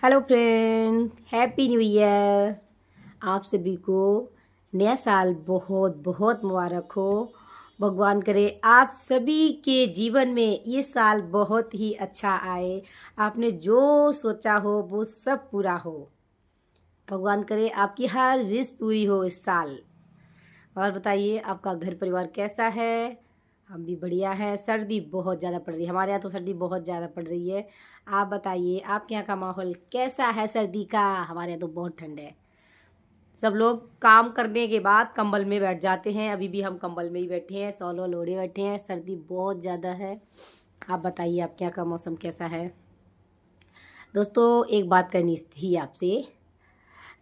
Hello friend, happy new year. आप सभी को नया साल बहुत बहुत मुबारक हो। भगवान करे आप सभी के जीवन में ये साल बहुत ही अच्छा आए। आपने जो सोचा हो वो सब पूरा हो। भगवान करे आपकी हर विश पूरी हो इस साल। और बताइए आपका घर परिवार कैसा है? हम भी बढ़िया हैं। सर्दी बहुत ज़्यादा पड़ रही है, हमारे यहाँ तो सर्दी बहुत ज़्यादा पड़ रही है। आप बताइए आपके यहाँ का माहौल कैसा है सर्दी का? हमारे यहाँ तो बहुत ठंड है। सब लोग काम करने के बाद कंबल में बैठ जाते हैं। अभी भी हम कंबल में ही बैठे हैं, सॉल वॉल ओढ़े बैठे हैं। सर्दी बहुत ज़्यादा है। आप बताइए आपके यहाँ का मौसम कैसा है? दोस्तों एक बात करनी थी आपसे।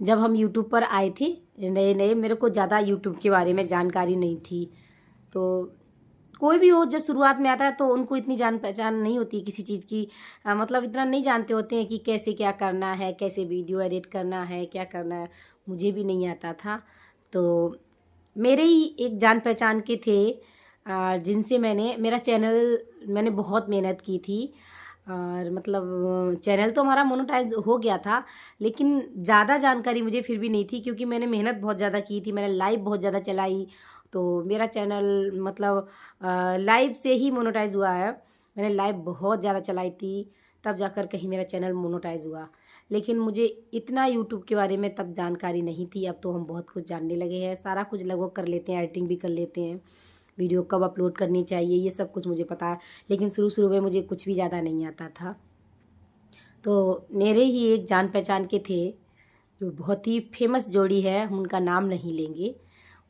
जब हम यूट्यूब पर आए थे नए नए, मेरे को ज़्यादा यूट्यूब के बारे में जानकारी नहीं थी। तो कोई भी हो जब शुरुआत में आता है तो उनको इतनी जान पहचान नहीं होती किसी चीज़ की। मतलब इतना नहीं जानते होते हैं कि कैसे क्या करना है, कैसे वीडियो एडिट करना है, क्या करना है। मुझे भी नहीं आता था। तो मेरे ही एक जान पहचान के थे, जिनसे मेरा चैनल मैंने बहुत मेहनत की थी। और मतलब चैनल तो हमारा मोनेटाइज हो गया था, लेकिन ज़्यादा जानकारी मुझे फिर भी नहीं थी क्योंकि मैंने मेहनत बहुत ज़्यादा की थी। मैंने लाइव बहुत ज़्यादा चलाई, तो मेरा चैनल मतलब लाइव से ही मोनेटाइज हुआ है। मैंने लाइव बहुत ज़्यादा चलाई थी, तब जाकर कहीं मेरा चैनल मोनेटाइज हुआ। लेकिन मुझे इतना यूट्यूब के बारे में तब जानकारी नहीं थी। अब तो हम बहुत कुछ जानने लगे हैं, सारा कुछ लगभग कर लेते हैं, एडिटिंग भी कर लेते हैं, वीडियो कब अपलोड करनी चाहिए ये सब कुछ मुझे पता है। लेकिन शुरू शुरू में मुझे कुछ भी ज़्यादा नहीं आता था। तो मेरे ही एक जान पहचान के थे जो बहुत ही फेमस जोड़ी है, हम उनका नाम नहीं लेंगे,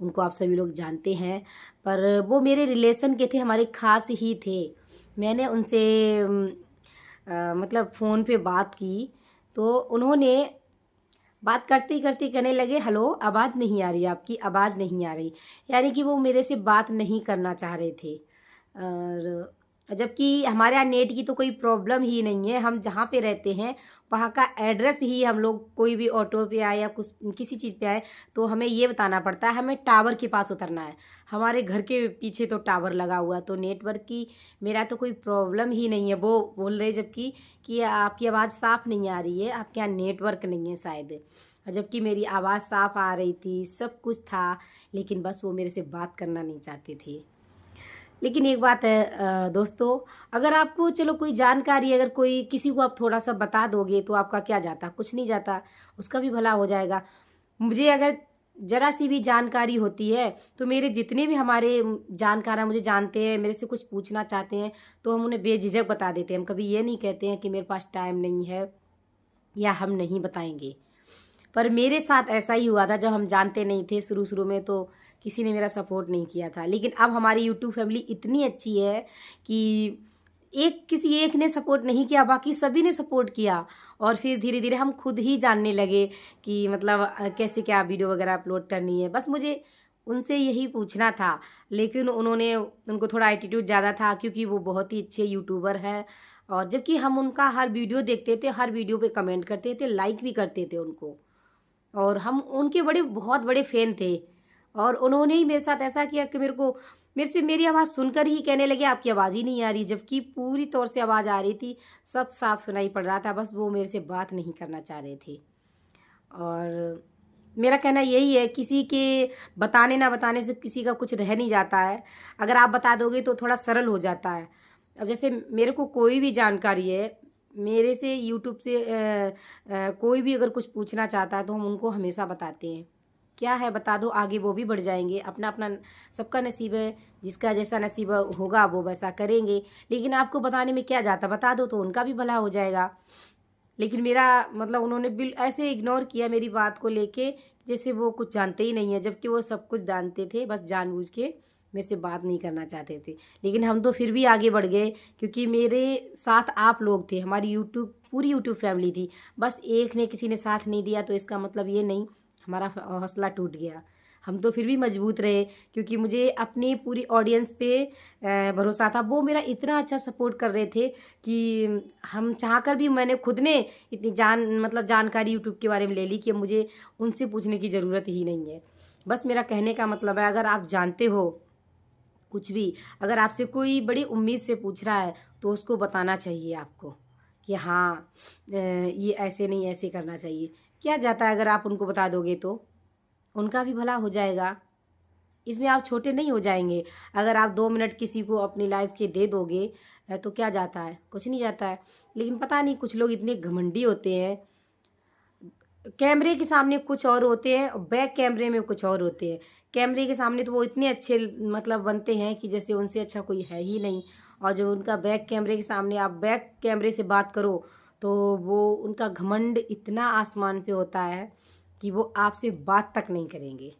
उनको आप सभी लोग जानते हैं। पर वो मेरे रिलेशन के थे, हमारे खास ही थे। मैंने उनसे मतलब फ़ोन पे बात की, तो उन्होंने बात करते ही करते कहने लगे, हेलो आवाज़ नहीं आ रही, आपकी आवाज़ नहीं आ रही। यानी कि वो मेरे से बात नहीं करना चाह रहे थे। और जबकि हमारे यहाँ नेट की तो कोई प्रॉब्लम ही नहीं है। हम जहाँ पे रहते हैं वहाँ का एड्रेस ही, हम लोग कोई भी ऑटो पे आए या कुछ किसी चीज़ पे आए तो हमें ये बताना पड़ता है हमें टावर के पास उतरना है। हमारे घर के पीछे तो टावर लगा हुआ है, तो नेटवर्क की मेरा तो कोई प्रॉब्लम ही नहीं है। वो बोल रहे जबकि कि आपकी आवाज़ साफ़ नहीं आ रही है, आपके यहाँ नेटवर्क नहीं है शायद। जबकि मेरी आवाज़ साफ़ आ रही थी, सब कुछ था, लेकिन बस वो मेरे से बात करना नहीं चाहते थे। लेकिन एक बात है दोस्तों, अगर आपको चलो कोई जानकारी, अगर कोई किसी को आप थोड़ा सा बता दोगे तो आपका क्या जाता? कुछ नहीं जाता, उसका भी भला हो जाएगा। मुझे अगर ज़रा सी भी जानकारी होती है तो मेरे जितने भी हमारे जानकार हैं, मुझे जानते हैं, मेरे से कुछ पूछना चाहते हैं, तो हम उन्हें बेझिझक बता देते हैं। हम कभी ये नहीं कहते हैं कि मेरे पास टाइम नहीं है या हम नहीं बताएंगे। पर मेरे साथ ऐसा ही हुआ था, जब हम जानते नहीं थे शुरू शुरू में तो किसी ने मेरा सपोर्ट नहीं किया था। लेकिन अब हमारी यूट्यूब फैमिली इतनी अच्छी है कि किसी एक ने सपोर्ट नहीं किया, बाकी सभी ने सपोर्ट किया। और फिर धीरे धीरे हम खुद ही जानने लगे कि मतलब कैसे क्या वीडियो वगैरह अपलोड करनी है। बस मुझे उनसे यही पूछना था, लेकिन उनको थोड़ा एटीट्यूड ज़्यादा था क्योंकि वो बहुत ही अच्छे यूट्यूबर हैं। और जबकि हम उनका हर वीडियो देखते थे, हर वीडियो पे कमेंट करते थे, लाइक भी करते थे उनको, और हम उनके बहुत बड़े फ़ैन थे। और उन्होंने ही मेरे साथ ऐसा किया कि मेरे से मेरी आवाज़ सुनकर ही कहने लगे आपकी आवाज़ ही नहीं आ रही, जबकि पूरी तौर से आवाज़ आ रही थी, सब साफ सुनाई पड़ रहा था, बस वो मेरे से बात नहीं करना चाह रहे थे। और मेरा कहना यही है, किसी के बताने ना बताने से किसी का कुछ रह नहीं जाता है। अगर आप बता दोगे तो थोड़ा सरल हो जाता है। अब जैसे मेरे को कोई भी जानकारी है, मेरे से यूट्यूब से कोई भी अगर कुछ पूछना चाहता है तो हम उनको हमेशा बताते हैं, क्या है बता दो, आगे वो भी बढ़ जाएंगे। अपना अपना सबका नसीब है, जिसका जैसा नसीब होगा वो वैसा करेंगे। लेकिन आपको बताने में क्या जाता, बता दो तो उनका भी भला हो जाएगा। लेकिन मेरा मतलब उन्होंने बिल ऐसे इग्नोर किया मेरी बात को लेके, जैसे वो कुछ जानते ही नहीं है, जबकि वो सब कुछ जानते थे, बस जानबूझ के मेरे से बात नहीं करना चाहते थे। लेकिन हम तो फिर भी आगे बढ़ गए क्योंकि मेरे साथ आप लोग थे, हमारी पूरी यूट्यूब फैमिली थी। बस एक ने किसी ने साथ नहीं दिया तो इसका मतलब ये नहीं हमारा हौसला टूट गया। हम तो फिर भी मजबूत रहे क्योंकि मुझे अपनी पूरी ऑडियंस पे भरोसा था। वो मेरा इतना अच्छा सपोर्ट कर रहे थे कि हम चाहकर भी, मैंने खुद ने इतनी जानकारी यूट्यूब के बारे में ले ली कि अब मुझे उनसे पूछने की ज़रूरत ही नहीं है। बस मेरा कहने का मतलब है, अगर आप जानते हो कुछ भी, अगर आपसे कोई बड़ी उम्मीद से पूछ रहा है तो उसको बताना चाहिए आपको कि हाँ ये ऐसे नहीं, ऐसे करना चाहिए। क्या जाता है अगर आप उनको बता दोगे तो उनका भी भला हो जाएगा। इसमें आप छोटे नहीं हो जाएंगे। अगर आप 2 मिनट किसी को अपनी लाइफ के दे दोगे तो क्या जाता है, कुछ नहीं जाता है। लेकिन पता नहीं कुछ लोग इतने घमंडी होते हैं, कैमरे के सामने कुछ और होते हैं और बैक कैमरे में कुछ और होते हैं। कैमरे के सामने तो वो इतने अच्छे मतलब बनते हैं कि जैसे उनसे अच्छा कोई है ही नहीं, और जो उनका बैक कैमरे के सामने आप बैक कैमरे से बात करो तो वो उनका घमंड इतना आसमान पे होता है कि वो आपसे बात तक नहीं करेंगे।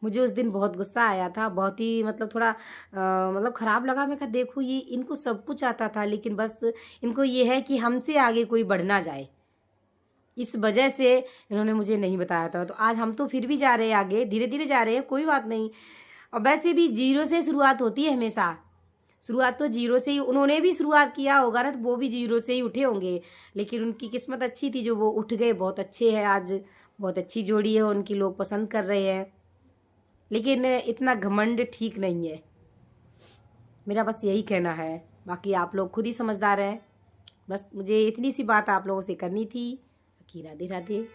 मुझे उस दिन बहुत गुस्सा आया था, बहुत ही मतलब थोड़ा मतलब ख़राब लगा। मैं कहा देखो ये इनको सब कुछ आता था, लेकिन बस इनको ये है कि हमसे आगे कोई बढ़ ना जाए, इस वजह से इन्होंने मुझे नहीं बताया था। तो आज हम तो फिर भी जा रहे हैं आगे, धीरे धीरे जा रहे हैं, कोई बात नहीं। और वैसे भी जीरो से शुरुआत होती है हमेशा। शुरुआत तो जीरो से ही, उन्होंने भी शुरुआत किया होगा ना, तो वो भी जीरो से ही उठे होंगे। लेकिन उनकी किस्मत अच्छी थी जो वो उठ गए, बहुत अच्छे हैं आज, बहुत अच्छी जोड़ी है उनकी, लोग पसंद कर रहे हैं। लेकिन इतना घमंड ठीक नहीं है, मेरा बस यही कहना है। बाकी आप लोग खुद ही समझदार हैं। बस मुझे इतनी सी बात आप लोगों से करनी थी। बाकी राधे राधे।